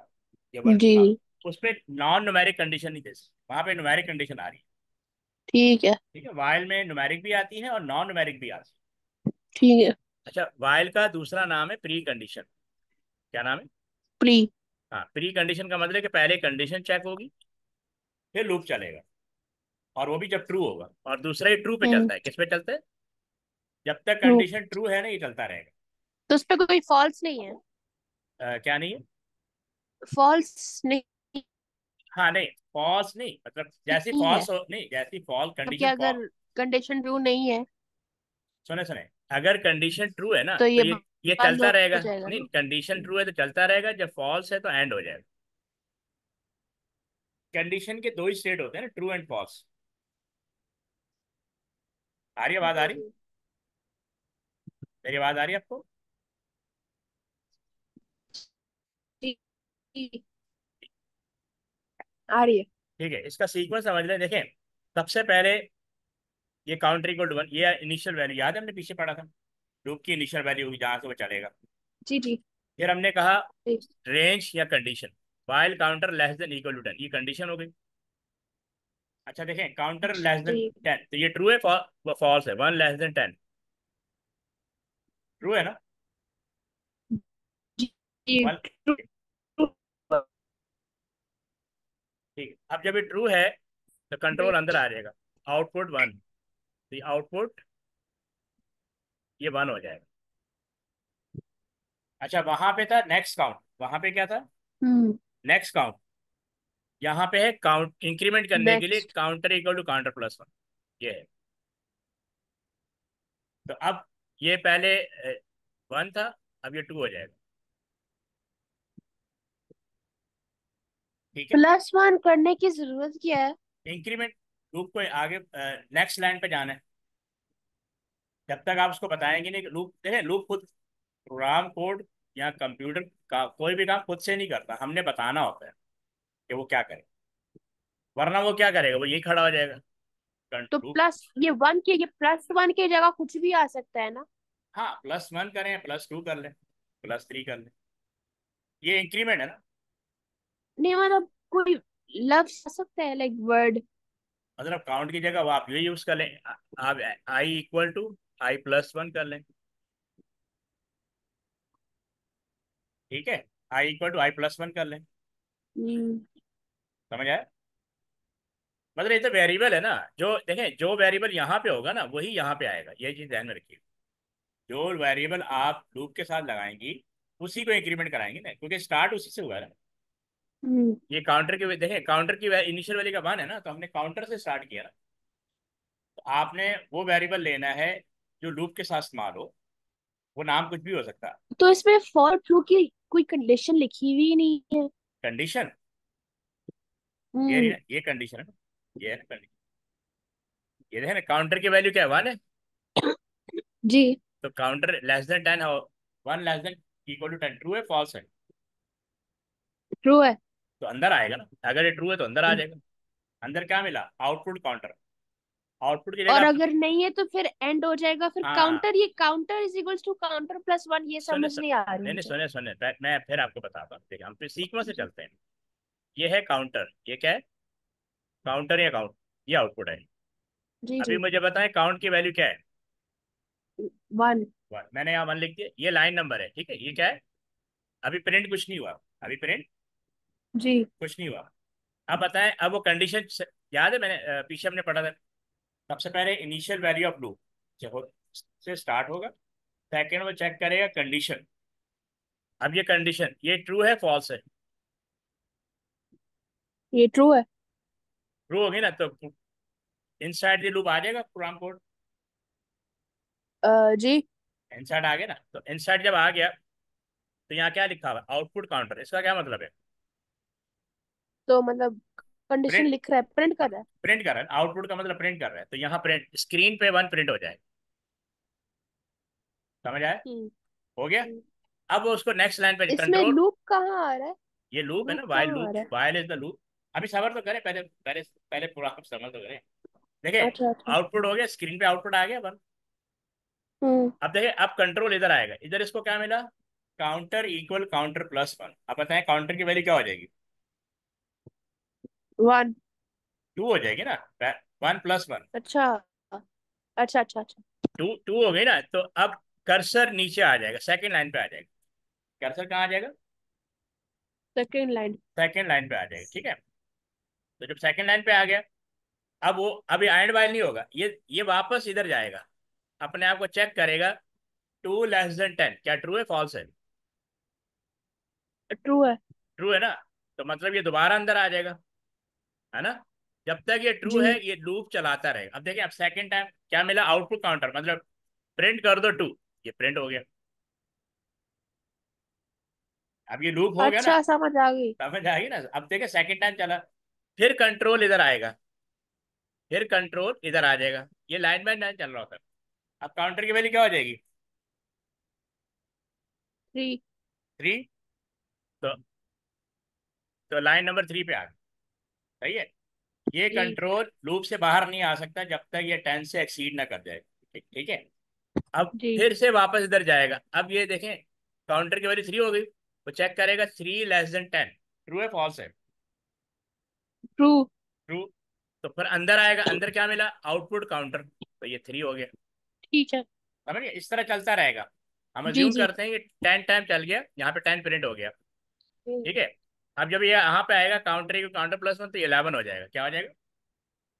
या वन जी। उस पर नॉन न्यूमेरिक कंडीशन नहीं दे सकते, वहाँ पे न्यूमेरिक कंडीशन आ रही है। ठीक है। ठीक है, वाइल में न्यूमेरिक भी आती है और नॉन न्यूमेरिक भी आती है। ठीक है। अच्छा, वाइल का दूसरा नाम है प्री कंडीशन। क्या नाम है? प्री। हाँ, प्री कंडीशन का मतलब है कि पहले कंडीशन चेक होगी, फिर लूप चलेगा, और वो भी जब ट्रू होगा, और दूसरा ही ट्रू पे हम्म। चलता है। किस पे चलता है? जब तक ट्रू। कंडीशन ट्रू है ना, ये चलता रहेगा। तो उस पे कोई फॉल्स नहीं है? क्या नहीं है? फॉल्स नहीं हाँ नहीं, फॉल्स नहीं, मतलब जैसी है? फॉल्स हो, नहीं, जैसी फॉल्स क्योंकि कंडीशन फॉल्स। अगर कंडीशन ट्रू नहीं है सुने सुने, अगर कंडीशन ट्रू है ना तो तो ये ये बंद चलता हो रहेगा। जाएगा नहीं, ना। कंडीशन ट्रू है तो चलता रहेगा, जब फॉल्स है तो एंड हो जाएगा। कंडीशन के दो ही स्टेट होते हैं ना, ट्रू एंड फॉल्स। आ रही है आवाज? आ जी रही? जी मेरी आवाज आ रही है आपको? जी जी, आ रही है। ठीक है, इसका सीक्वेंस समझ लें। देखें, सबसे पहले ये काउंटर इक्वल टू 1, ये इनिशियल वैल्यू याद है, हमने पीछे पढ़ा था। लूप की इनिशियल वैल्यू होगी जहां से वो चलेगा। जी जी फिर हमने कहा जी रेंज या condition, while counter less than equal to 10, ये कंडीशन हो गई। अच्छा देखें, काउंटर लेस देन जी 10, तो ये ट्रू है फॉल्स है? 1 <10। ट्रू है ना? जी जी, वन। ठीक है, अब जब ये ट्रू है तो कंट्रोल अंदर आ जाएगा, आउटपुट 1। तो आउटपुट ये 1 हो जाएगा। अच्छा, वहां पे था नेक्स्ट काउंट, वहां पे क्या था? हम्म। Next count. यहाँ पे है काउंट इंक्रीमेंट करने के लिए next. Counter equal to counter plus 1, ये है। तो अब ये पहले 1 था, अब ये 2 हो जाएगा। ठीक है, प्लस वन करने की जरूरत क्या है? इंक्रीमेंट। लूप को आगे नेक्स्ट लाइन पे जाना है। जब तक आप उसको बताएंगे नहीं, लूप देखें, लूप खुद प्रोग्राम कोड या कंप्यूटर का कोई भी काम खुद से नहीं करता, हमने बताना होता है कि वो क्या करे, वरना वो क्या करेगा, वो यही खड़ा हो जाएगा। तो लूप। प्लस ये वन के, ये प्लस वन की जगह कुछ भी आ सकता है ना? हाँ, +1 करें, +2 कर लें, +3 कर लें, ये इंक्रीमेंट है ना। नहीं मतलब कोई लफ्ज आ सकता है, लाइक वर्ड? मतलब काउंट की जगह वो आप ये यूज कर लें, आप i = i+1 कर लें। ठीक है, i = i+1 कर लें। हम्म। समझ आया? मतलब ये तो वेरिएबल है ना, जो देखें, जो वेरिएबल यहाँ पे होगा ना वही यहाँ पे आएगा, ये चीज ध्यान में रखिए। जो वेरिएबल आप लूप के साथ लगाएंगी उसी को इंक्रीमेंट कराएंगे ना, क्योंकि स्टार्ट उसी से हुआ है ना। हम्म। ये काउंटर की देखें, काउंटर की इनिशियल वैल्यू का 1 है ना, तो हमने काउंटर से स्टार्ट किया ना। तो आपने वो वेरिएबल लेना है जो लूप के साथ इस्तेमाल हो, वो नाम कुछ भी हो सकता है। तो इसमें फॉर ट्रू की कोई कंडीशन लिखी हुई नहीं है? कंडीशन ये रही हम्म। ना, ये कंडीशन है ना, ये है ना कंडीशन। ये है ना, काउंटर की वैल्यू क्या है? 1 है। जी। तो काउंटर <10 हो, 1 <10 ट्रू है फॉल्स है? ट्रू है। तो अंदर आएगा ना, अगर ये ट्रू है तो अंदर आ जाएगा। अंदर क्या मिला? Output counter. आउटपुट की जगह और अगर नहीं है तो फिर एंड हो जाएगा, फिर हाँ, काउंटर, ये counter is equals to counter plus one, ये सुने समझ नहीं आ रही नहीं नहीं, मुझे। सुने सुने, मैं फिर आपको बताता हूँ। देखिए, हम फिर सीक्वेंस से जी चलते हैं। ये है काउंटर, ये क्या है? काउंटर या काउंट, ये आउटपुट है। जी अभी जी। मुझे बताएं काउंट की वैल्यू क्या है? वन। 1, मैंने यहाँ 1 लिख दिया, ये लाइन नंबर है। ठीक है, ये क्या है? अभी प्रिंट कुछ नहीं हुआ, अभी प्रिंट जी। कुछ नहीं हुआ। अब बताएं, अब वो कंडीशन याद है, मैंने पीछे हमने पढ़ा था। सबसे पहले इनिशियल वैल्यू ऑफ लूप से स्टार्ट होगा, सेकेंड वो चेक करेगा कंडीशन। अब ये कंडीशन ये ट्रू है फॉल्स है? ये ट्रू है। ट्रू होगी ना, तो इनसाइड द लूप आ जाएगा प्रोग्राम कोड। जी। इनसाइड आ गया ना, तो इनसाइड जब आ गया तो यहाँ क्या लिखा हुआ? Output counter. इसका क्या मतलब है? तो मतलब कंडीशन प्रिंट। लिख रहा है, प्रिंट कर रहा है। प्रिंट कर रहा है, आउटपुट का मतलब प्रिंट कर रहा है, तो यहाँ प्रिंट स्क्रीन पे 1 प्रिंट हो जाएगा। समझ आया? हम्म। हो गया। हम्म। अब वो उसको नेक्स्ट लाइन पे इसमें कंट्रोल। लूप कहाँ आ रहा है? ये लूप है ना, लूप वाइल कहाँ आ लूप, रहा है? While is the loop. अभी सबर तो करें, पहले पहले पहले पूरा आप समझ तो करें। देखिए, अच्छा अच्छा। आउटपुट हो गया, स्क्रीन पे आउटपुट आ गया 1। हम्म। अब देखिए, अब कंट्रोल इधर आएगा, इधर इसको क्या मिला? Counter equal counter plus 1। अब बताएं काउंटर की वैल्यू क्या हो जाएगी? वन। 2 हो जाएगी ना, 1 + 1। अच्छा अच्छा अच्छा अच्छा। 2 2 हो गई ना, तो अब कर्सर नीचे आ जाएगा, सेकंड लाइन पे आ जाएगा। कर्सर कहाँ आ जाएगा? Second line. सेकंड लाइन पे आ जाएगा, ठीक है। तो जब सेकंड लाइन पे आ गया, अब वो अभी एंड वाइल नहीं होगा, ये वापस इधर जाएगा, अपने आप को चेक करेगा। 2 <10, क्या ट्रू है फॉल्स है? ट्रू है। ट्रू है ना? तो मतलब ये दोबारा अंदर आ जाएगा, है ना। जब तक ये ट्रू है जी। ये लूप चलाता रहेगा। अब देखिए, अब सेकंड टाइम क्या मिला? आउटपुट काउंटर, मतलब प्रिंट कर दो 2, ये प्रिंट हो गया। अब ये लूप हो गया ना। अच्छा, समझ आ गई। समझ आ गई ना? अब देखिए सेकंड टाइम चला, फिर कंट्रोल इधर आएगा, फिर कंट्रोल इधर आ जाएगा। ये लाइन बाय लाइन चल रहा होता है। अब काउंटर की वैल्यू क्या हो जाएगी? 3। 3। तो लाइन नंबर 3 पे आ गई, सही है। ये जी। कंट्रोल लूप से बाहर नहीं आ सकता जब तक ये 10 से एक्सीड ना कर जाए। ठीक, ठीक है। अब जी। फिर से वापस इधर जाएगा। अब ये देखें, काउंटर की वैल्यू 3 हो गई, वो चेक करेगा 3 <10, ट्रू है फॉल्स है? ट्रू। ट्रू। तो फिर अंदर आएगा, अंदर क्या मिला? आउटपुट काउंटर, तो ये 3 हो गया। ठीक है। समझ गए? इस तरह चलता रहेगा। हम जी अज्यूम जी। करते हैं कि 10 टाइम चल गया, यहाँ पे 10 प्रिंट हो गया, हम्म। ठीक है। अब जब ये यहाँ पे आएगा काउंटर काउंटर +1, तो 11 हो जाएगा। क्या हो जाएगा?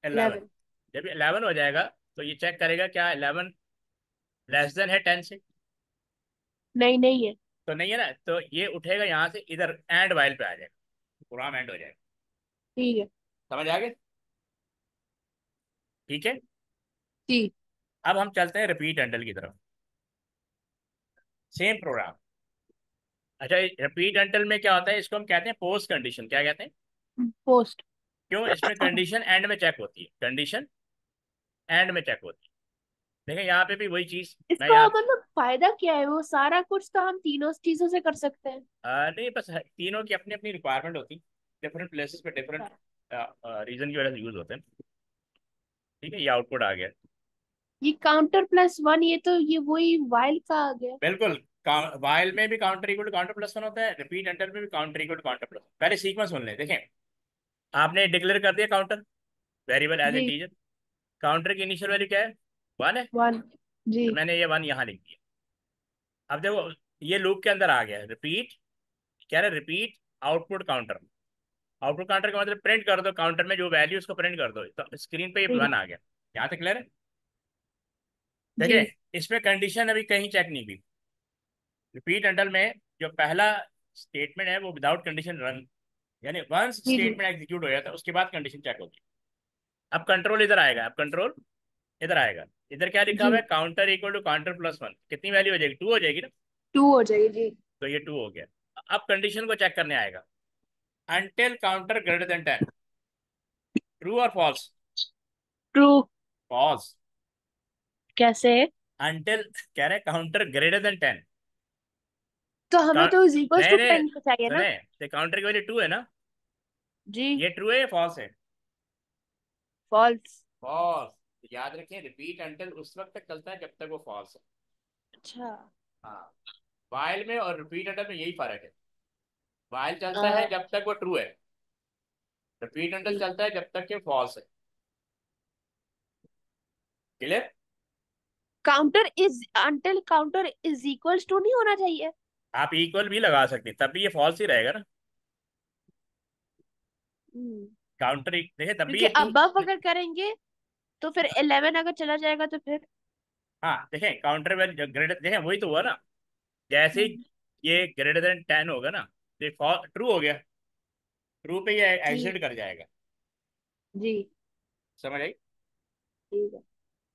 11। 11। जब ये 11 हो जाएगा, तो ये चेक करेगा क्या 11 <10 है 10 से? नहीं, नहीं है। तो नहीं है ना, तो ये उठेगा यहाँ से, इधर एंड वाइल पे आ जाएगा, पूरा एंड हो जाएगा। ठीक है। समझ आ गए? ठीक है। जी। अब हम चलते हैं रिपीट एंडल की तरफ। Same programme. अच्छा, रिपीट एंडल में क्या होता है? इसको हम कहते हैं पोस्ट कंडीशन। क्या कहते हैं? पोस्ट। क्यों? इसमें कंडीशन एंड में चेक होती है, कंडीशन एंड में चेक होती है। देखिए यहाँ पे भी वही चीज मैं इसका यहाँ मतलब फायदा क्या है? वो सारा कुछ तो हम तीनों चीजों से कर सकते हैं। नहीं, बस तीनों की अपनी अपनी रिक्वायरमेंट होती है। डिफरेंट प्लेसेस पे डिफरेंट अच्छा। रीजन की वजह से यूज होते हैं। ठीक है, ये आउटपुट आ गया। ये काउंटर +1, ये तो ये वही वाइल का आ गया। बिल्कुल। वाइल में भी काउंटर इक्वल टू काउंटर +1 होता है, रिपीट एंटर में भी काउंटर इक्वल टू काउंटर +1। पहले सीक्वेंस सुन लें, देखें। आपने डिक्लेयर कर दिया काउंटर वेरिएबल एज जी। इंटीजर। काउंटर की इनिशियल वैल्यू क्या है? 1 है। 1। जी। तो मैंने ये 1 यहाँ लिख दिया। अब देखो, ये लूप के अंदर आ गया। रिपीट, क्या है? Repeat output counter. Output counter का मतलब प्रिंट कर दो काउंटर में जो वैल्यू, उसको प्रिंट कर दो। तो स्क्रीन पे ये जी। 1 आ गया। यहाँ तक क्लियर है? जी। देखिए, इसमें कंडीशन अभी कहीं चेक नहीं की। रिपीट अंडल में जो पहला स्टेटमेंट है वो विदाउट कंडीशन रन, यानी वंस जी। जी। स्टेटमेंट एग्जीक्यूट हो जाता है उसके बाद कंडीशन चेक होगी। अब कंट्रोल इधर आएगा, अब कंट्रोल इधर आएगा। इधर क्या लिखा हुआ जी। है? Counter equal to counter +1। कितनी वैल्यू हो जाएगी? 2 हो जाएगी ना। 2 हो जाएगी। जी। तो ये 2 हो गया। अब कंडीशन को चेक करने आएगा। Until counter greater than 10, true और फॉल्स? ट्रू। फॉल्स। कैसे? अनटिल कह रहे काउंटर ग्रेटर देन 10। तो हमें तो इज इक्वल नहीं टू नहीं, 10 चाहिए ना। सुने, तो काउंटर की वैल्यू 2 है ना। जी। ये ट्रू है या फॉल्स है? फॉल्स। फॉल्स। तो याद रखें, रिपीट अनटिल उस वक्त तक चलता है जब तक वो फॉल्स है। अच्छा। हाँ। वाइल में और रिपीट अनटिल में यही फर्क है। वाइल चलता है आ, जब तक वो ट्रू है, रिपीट अनटिल जी। चलता है जब तक कि फॉल्स है। Clear? Counter is until counter is equals to नहीं होना चाहिए? आप इक्वल भी लगा सकते हैं, तब भी ये फॉल्स ही रहेगा ना। हम्म। काउंटर देखिए तब भी क्योंकि ये 2। अबव अगर करेंगे तो फिर 11 अगर चला जाएगा तो फिर। हाँ देखें, काउंटर वैल्यू ग्रेटर, देखें वही तो हुआ ना। जैसे ही हम्म। ये ग्रेटर देन 10 होगा ना, तो ट्रू हो गया। ट्रू पे ये जी। एग्जिट कर जाएगा। जी। समझ आई? ठीक है।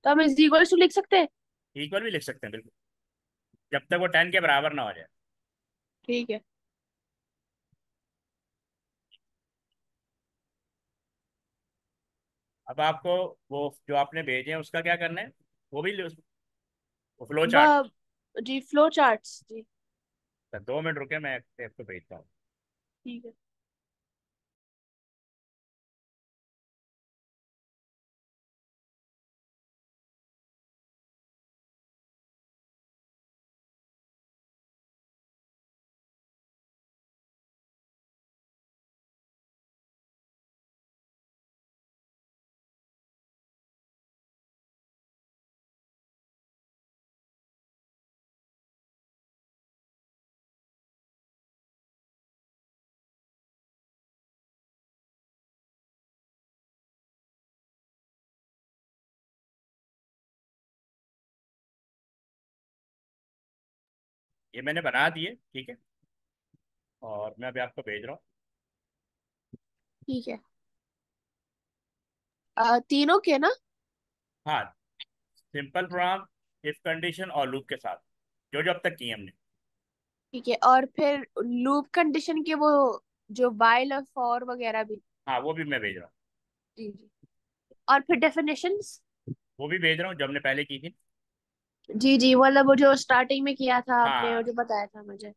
तो हम इज इक्वल्स टू लिख सकते हैं। इक्वल भी लिख सकते हैं बिल्कुल, जब तक वो 10 के बराबर ना हो जाए। ठीक है। अब आपको वो जो आपने भेजे हैं उसका क्या करना है? वो भी फ्लो चार्ट। ब जी, फ्लो चार्ट्स जी। 2 मिनट रुके, मैं आपको भेजता हूँ। ठीक है। ये मैंने बना दिए, ठीक है। और मैं अभी आपको भेज रहा हूँ। ठीक है। तीनों के ना? हाँ, सिंपल प्रोग्राम, इफ कंडीशन और लूप के साथ, जो जो अब तक किए हमने। ठीक है, और फिर लूप कंडीशन के वो जो while और for वगैरह भी? हाँ, वो भी मैं भेज रहा हूँ। जी जी। और फिर डेफिनेशंस? वो भी भेज रहा हूँ जो हमने पहले की थी। जी जी, मतलब वो जो स्टार्टिंग में किया था आपने, वो हाँ, जो बताया था मुझे।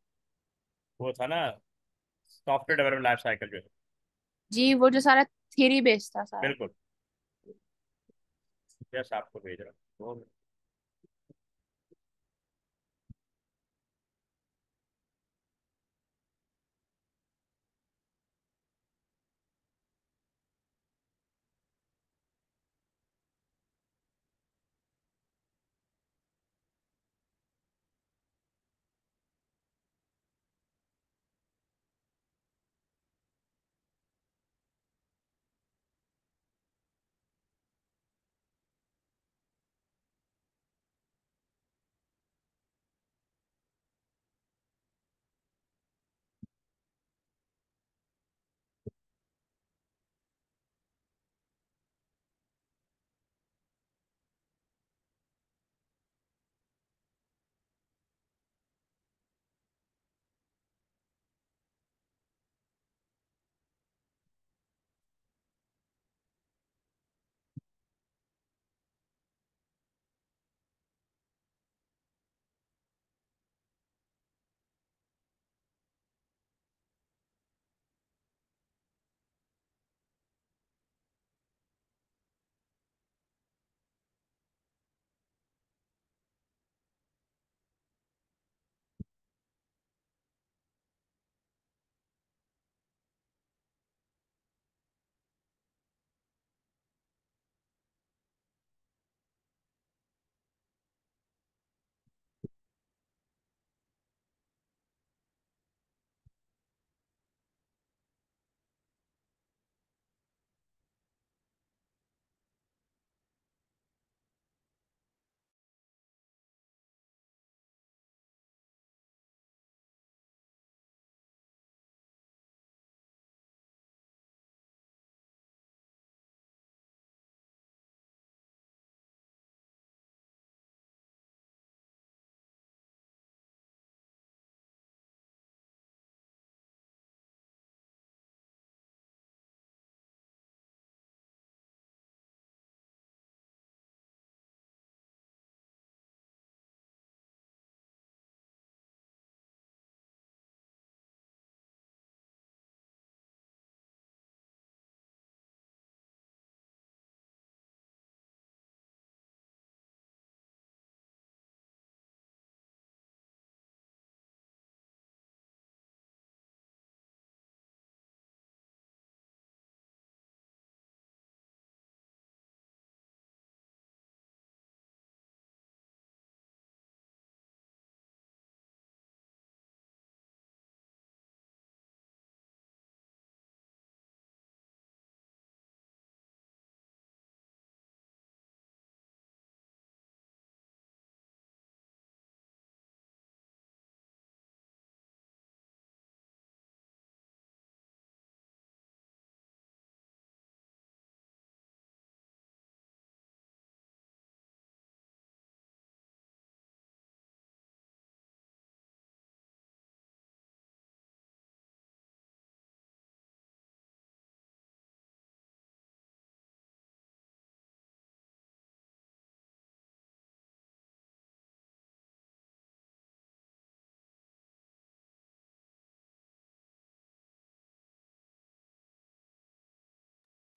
वो था ना, सॉफ्टवेयर डेवलपमेंट लाइफ साइकिल जो है। जी, वो जो सारा थ्योरी बेस्ड था सारा। बिल्कुल। यस, आपको भेज रहा हूँ वो।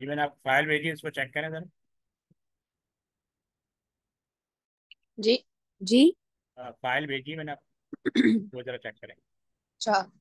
जी, मैंने आपको फाइल भेजी, इसको चेक करें जरा। जी जी। फाइल भेजी मैंने आपको, वो जरा चेक करें। अच्छा।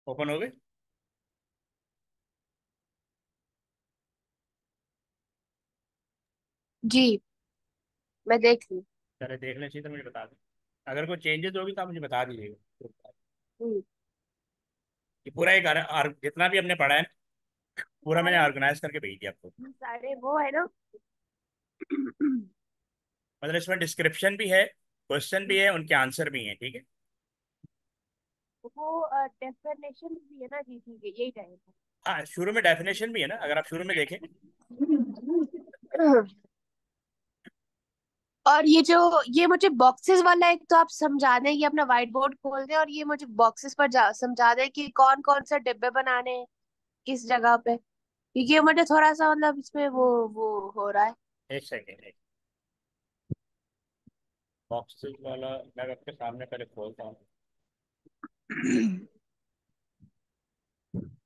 ओपन हो गए? जी, मैं देख ली। चले देख लें, चाहिए तो मुझे बता दें। अगर कोई चेंजेस होगी तो आप मुझे बता दीजिएगा। हम्म, ये पूरा एक जितना भी हमने पढ़ा है पूरा मैंने सारे ऑर्गेनाइज करके भेज दिया आपको। सारे वो है ना। मतलब इसमें डिस्क्रिप्शन भी है, क्वेश्चन भी है, उनके आंसर भी हैं, ठीक है। वो डेफिनेशन भी है ना जी, ठीक है, यही टाइप हाँ, शुरू में डेफिनेशन भी है ना, अगर आप शुरू में देखें। है। और ये मुझे बॉक्सेस वाला एक तो आप समझा दें, ये अपना व्हाइट बोर्ड खोल दें और ये मुझे बॉक्सेस पर समझा दें कि कौन कौन से डिब्बे बनाने हैं किस जगह पे, क्योंकि ये मुझे थोड़ा सा मतलब इसमें वो हो रहा है। एक सेकेंड, एक बॉक्सेस वाला मैं आपके सामने पहले खोलता हूँ।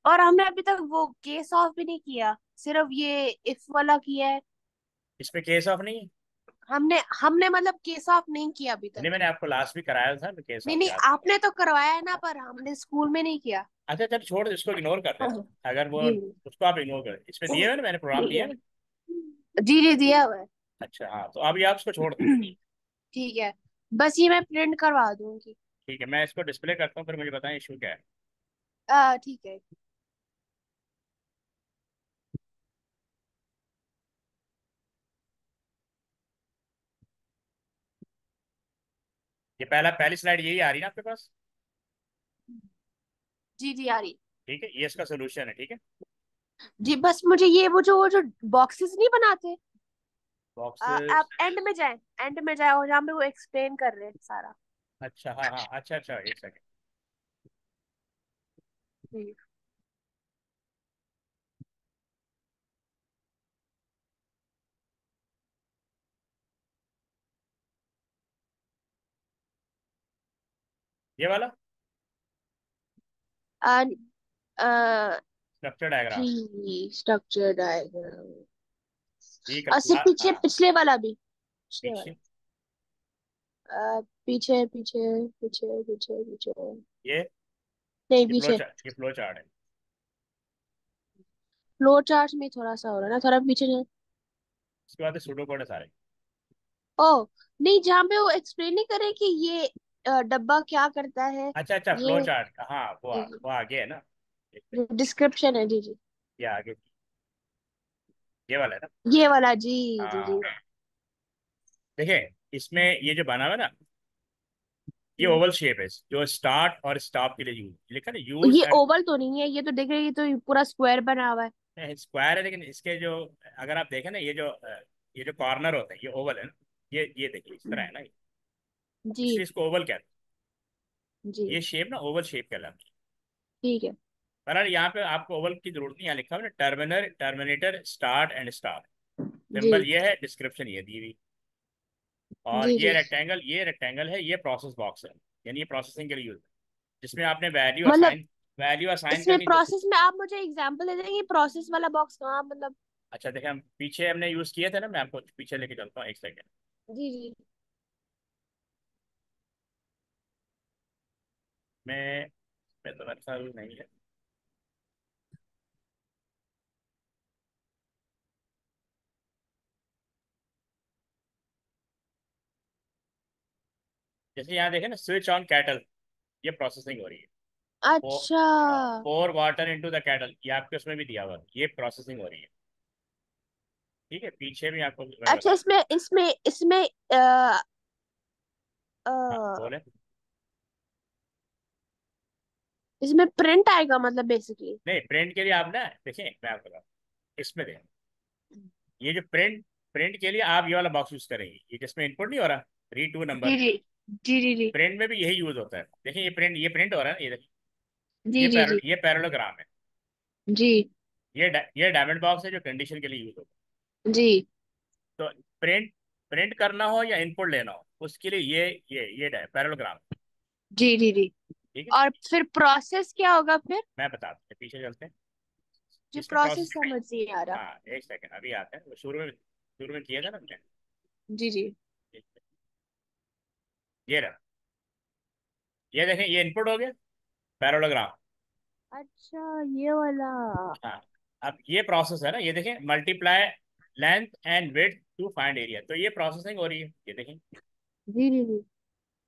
और हमने अभी तक वो केस ऑफ भी नहीं किया, सिर्फ ये इफ वाला किया है। इसमें केस ऑफ नहीं है? हमने हमने मतलब केस ऑफ नहीं किया अभी तक। नहीं, मैंने आपको लास्ट भी कराया था तो केस नहीं ऑफ नहीं, याद। आपने तो करवाया है ना, पर हमने स्कूल में नहीं किया। अच्छा चल छोड़ दे, इसको इग्नोर कर देते हैं। अगर वो जी उसको आप इग्नोर कर, इसमें दिए हुए ना, मैंने प्रोग्राम ठीक दिया है। है ना। जी जी, दिया हुआ है। अच्छा हाँ, तो अभी आप उसको छोड़ दें। ठीक है, बस ये मैं प्रिंट करवा दूंगी। ठीक है, मैं इसको डिस्प्ले करता हूँ, फिर मुझे बताएं इशू क्या है। ठीक है। ये पहली स्लाइड यही आ रही है ना आपके पास? जी जी, आ रही। ठीक है, ये इसका सोल्यूशन है, ठीक है। जी, बस मुझे ये वो जो बॉक्सेस नहीं बनाते, बॉक्सेस। आप एंड में जाए और जहाँ पे वो एक्सप्लेन कर रहे हैं सारा। अच्छा हाँ हाँ, अच्छा अच्छा, एक सेकेंड। जी। ये वाला आ, आ, स्ट्रक्चर डायग्राम। जी, स्ट्रक्चर डायग्राम। ठीक है, और सिर्फ पीछे, हाँ। पिछले वाला भी, पिछले वाला। पीछे पीछे पीछे पीछे पीछे पीछे। ये नहीं, ये फ्लो पीछे। चार्ट, ये फ्लो चार्ट है। फ्लो चार्ट में थोड़ा सा हो रहा है ना, थोड़ा पीछे जाए। उसके बाद सूडो कोड है सारे। ओ, नहीं, जहाँ पे वो एक्सप्लेन नहीं कर रहे कि ये डब्बा क्या करता है। अच्छा अच्छा, फ्लो ये चार्ट, हाँ वो आगे है ना। एक जो सेकंड, डिस्क्रिप्शन है, जी जी। ये आगे, ये वाला है ना। ये वाला, जी जी जी। हाँ, देखिए इसमें ये जो बना हुआ है ना, ये हम्म। ओवल शेप है, जो स्टार्ट और स्टॉप के लिए यूज लिखा है ना, यूज ये ओवल तो नहीं है, ये तो देख रहे, ये तो पूरा स्क्वायर बना हुआ है। स्क्वायर है, लेकिन इसके जो, अगर आप देखें ना, ये जो कॉर्नर होता है ये ओवल है ना। ये देखिए इस तरह है ना, जी इसलिए इसको ओवल कहते हैं। जी। ये शेप ना ओवल शेप कहलाती है। ठीक है। पर यहाँ पे आपको ओवल की जरूरत नहीं, यहाँ लिखा हुआ है ना, टर्मिनेटर स्टार्ट एंड स्टॉप। जी सिंबल ये है, डिस्क्रिप्शन ये दी हुई। और जी जी। ये रेक्टेंगल है, ये प्रोसेस बॉक्स है। यानी ये प्रोसेसिंग के लिए यूज है, जिसमें आपने मतलब वैल्यू असाइन इसमें करनी तो। प्रोसेस में आप मुझे एग्जांपल दे देंगे, प्रोसेस वाला बॉक्स कहाँ मतलब। अच्छा देखिए, हम पीछे हमने यूज किए थे ना, मैं आपको पीछे लेके चलता हूँ, एक सेकेंड। जी जी। मैं मैं तो अच्छा नहीं है। जैसे यहाँ देखें ना, स्विच ऑन कैटल, ये प्रोसेसिंग हो रही है। अच्छा पोर वाटर इनटू द कैटल, ये आपके उसमें भी दिया हुआ है, ये प्रोसेसिंग हो रही है। ठीक है, पीछे भी आपको मैं अच्छा, बता। इसमें इसमें इसमें अ, हाँ अ, बोले। इसमें प्रिंट आएगा मतलब बेसिकली। नहीं, प्रिंट के लिए आप ना देखिए, मैं आपको बताऊँ, इसमें देखें, ये जो प्रिंट के लिए आप ये वाला बॉक्स यूज करेंगे, ये जिसमें इनपुट नहीं हो रहा, रीड टू जी नंबर। जी जी जी जी प्रिंट में भी यही यूज होता है। देखिए ये प्रिंट हो रहा है ना, ये देखिए, जी जी जी ये पैरेललोग्राम है। जी ये डायमंड बॉक्स है जो कंडीशन के लिए यूज होता जी है। तो प्रिंट प्रिंट करना हो या इनपुट लेना हो, उसके लिए ये पैरेललोग्राम। जी जी जी। ठीक है, और फिर प्रोसेस क्या होगा फिर? मैं बताता हूँ, पीछे चलते हैं। जो इसमें प्रोसेस प्रोसेस, समझ नहीं आ रहा। हाँ एक सेकंड, अभी आते हैं, वो शुरू में किया था ना हमने। जी जी ये रहा, ये देखें, ये इनपुट हो गया पैरेललोग्राम। अच्छा, ये वाला। हाँ, अब ये प्रोसेस है ना, ये देखें, multiply length and width to find area, तो ये प्रोसेसिंग हो रही है, ये देखें। जी जी जी।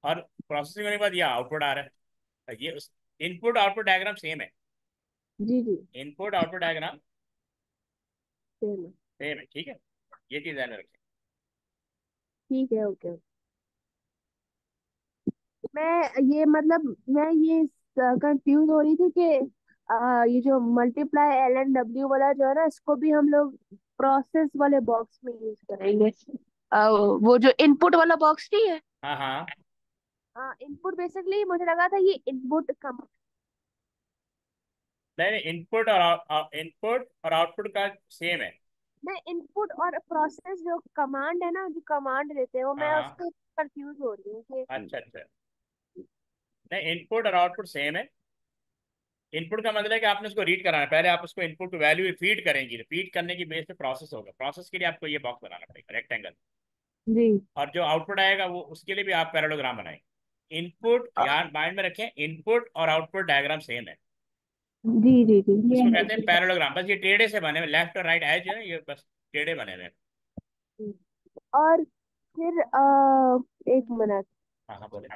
और प्रोसेसिंग होने के बाद ये आउटपुट आ रहा है, ये इनपुट आउटपुट डायग्राम सेम है। जी जी। इनपुट आउटपुट डायग्राम सेम है। सेम है, ठीक है। ये चीज़ ध्यान में रखें। ठीक है, ओके। मैं ये कंफ्यूज हो रही थी कि ये जो मल्टीप्लाई एल एन डब्ल्यू वाला जो है ना, इसको भी हम लोग प्रोसेस वाले बॉक्स में यूज करेंगे। वो जो इनपुट वाला बॉक्स नहीं है। हाँ हाँ। हाँ, इनपुट बेसिकली मुझे लगा था ये इनपुट कम। नहीं नहीं, इनपुट और आउटपुट का सेम है। मैं इनपुट और प्रोसेस जो कमांड है ना, जो कमांड देते हैं वो, हाँ मैं हाँ। उसको कंफ्यूज हो रही हूँ कि अच्छा अच्छा। नहीं, इनपुट और आउटपुट सेम है। इनपुट का मतलब है कि आपने उसको रीड कराना है, पहले आप उसको इनपुट वैल्यू फीड करेंगी, फीड करने की बेस पे प्रोसेस होगा, प्रोसेस के लिए आपको ये बॉक्स बनाना पड़ेगा रेक्टेंगल। जी। और जो आउटपुट आएगा वो उसके लिए भी आप पैरेललोग्राम बनाएंगे। इनपुट, यार माइंड में रखें, इनपुट और आउटपुट डायग्राम सेम है। जी जी जी, ये इसको है कहते हैं ये है। पैरेललोग्राम, बस ये टेढ़े से बने हुए, लेफ्ट और राइट एज है, ये बस टेढ़े बने हुए हैं। और फिर एक मिनट। हाँ हाँ बोले।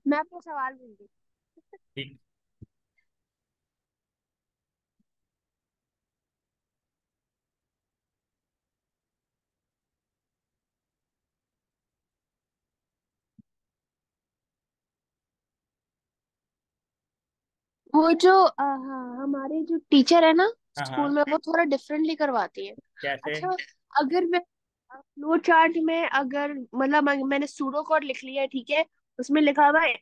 मैं आपको सवाल दूंगी। ठीक। वो जो हाँ, हमारे जो टीचर है ना हाँ स्कूल हाँ। में, वो थोड़ा डिफरेंटली करवाती है। कैसे? अच्छा, अगर मैं फ्लो चार्ट में, अगर मतलब मैंने सूडो कोड लिख लिया है, ठीक है, उसमें लिखा हुआ है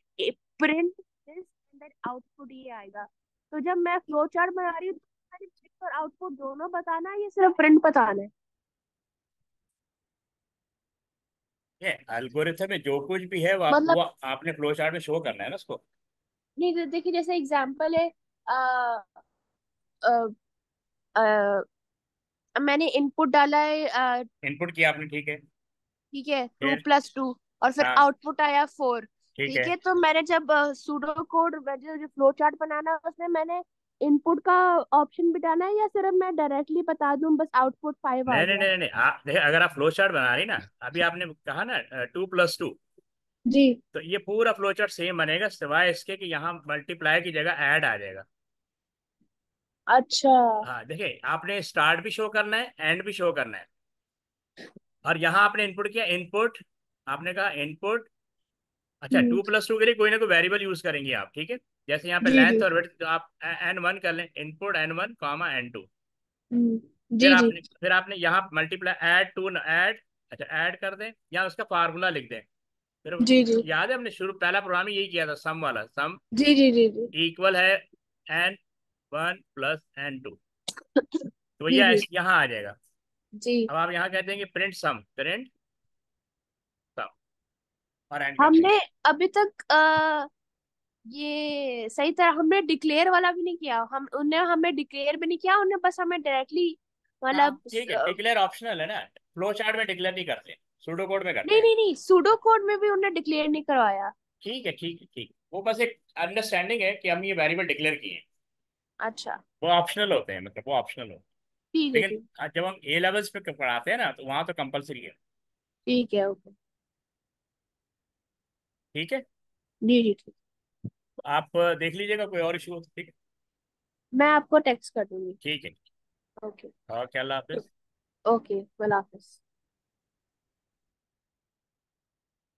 प्रिंट दिस एंड आउटपुट ये आएगा। तो जब मैं फ्लो चार्ट बना रही हूँ तो मैंने प्रिंट और आउटपुट दोनों बताना है या सिर्फ प्रिंट बताना है? ये एल्गोरिथम में जो कुछ भी है वो मतलब, वो आपने फ्लो चार्ट में शो करना है ना उसको। नहीं देखिए, जैसे एग्जांपल है, आ, आ, आ, मैंने इनपुट डाला है, इनपुट किया आपने, ठीक है। ठीक है, टू फिर? प्लस टू, और फिर हाँ, आउटपुट आया फोर। ठीक ठीक है। है, तो मैंने जब सूडो कोड जो फ्लो चार्ट बनाना है उसमें मैंने इनपुट का ऑप्शन भी डाला है या सिर्फ मैं डायरेक्टली बता दूं बस आउटपुट फाइव आ नहीं नहीं गया? नहीं नहीं, आप देखिए, अगर आप फ्लो चार्ट बना रही ना, अभी आपने कहा ना 2+2, जी। तो ये पूरा फ्लो चार्ट सेम बनेगा, सिवाय इसके कि यहाँ मल्टीप्लाई की जगह ऐड आ जाएगा। अच्छा। हाँ देखिए, आपने स्टार्ट भी शो करना है, एंड भी शो करना है। और यहाँ आपने इनपुट किया, इनपुट, आपने कहा इनपुट। अच्छा, हम्म। 2+2 के लिए कोई ना कोई वेरिएबल यूज करेंगे आप, ठीक है। जैसे यहाँ पे जी लेंथ जी। और विड्थ, तो आप N1 कर लें, इनपुट N1 कॉमा N2। जी जी। फिर आपने यहाँ मल्टीप्लाई, ऐड टू, ऐड, अच्छा ऐड कर दें या उसका फार्मूला लिख दें। फिर जी जी। याद है हमने शुरू पहला प्रोग्राम ही यही किया था, सम वाला, सम जी जी जी जी। इक्वल है N1 + N2, तो जी ये जी। यहाँ आ जाएगा। जी। अब आप यहाँ कहते हैं कि प्रिंट सम, प्रिंट सम, और एंड कर देंगे। हमने अभी तक ये सही तरह हमने डिक्लेयर वाला भी नहीं किया, हम उन्हें हमें डिक्लेयर भी नहीं किया, उन्हें बस हमें डायरेक्टली हाँ मतलब ठीक है, डिक्लेयर ऑप्शनल है ना, फ्लो चार्ट में डिक्लेयर नहीं करते, सूडो कोड में करते नहीं हैं। नहीं नहीं, सूडो कोड में भी उन्हें डिक्लेयर नहीं करवाया। ठीक है ठीक है ठीक है, वो बस एक अंडरस्टैंडिंग है कि हम ये वेरिएबल डिक्लेयर किए हैं। अच्छा। वो ऑप्शनल होते हैं, मतलब वो ऑप्शनल होते ठीक हैं, है, लेकिन ठीक। जब हम ए लेवल्स पे पढ़ाते हैं ना, तो वहाँ तो कंपलसरी है। ठीक है, ओके। ठीक है। जी जी, ठीक। आप देख लीजिएगा, कोई और इशू हो तो ठीक है। मैं आपको टेक्स्ट कर दूंगी। ठीक है। ओके। और क्या, अल्लाह हाफिज। ओके, अल्लाह हाफिज।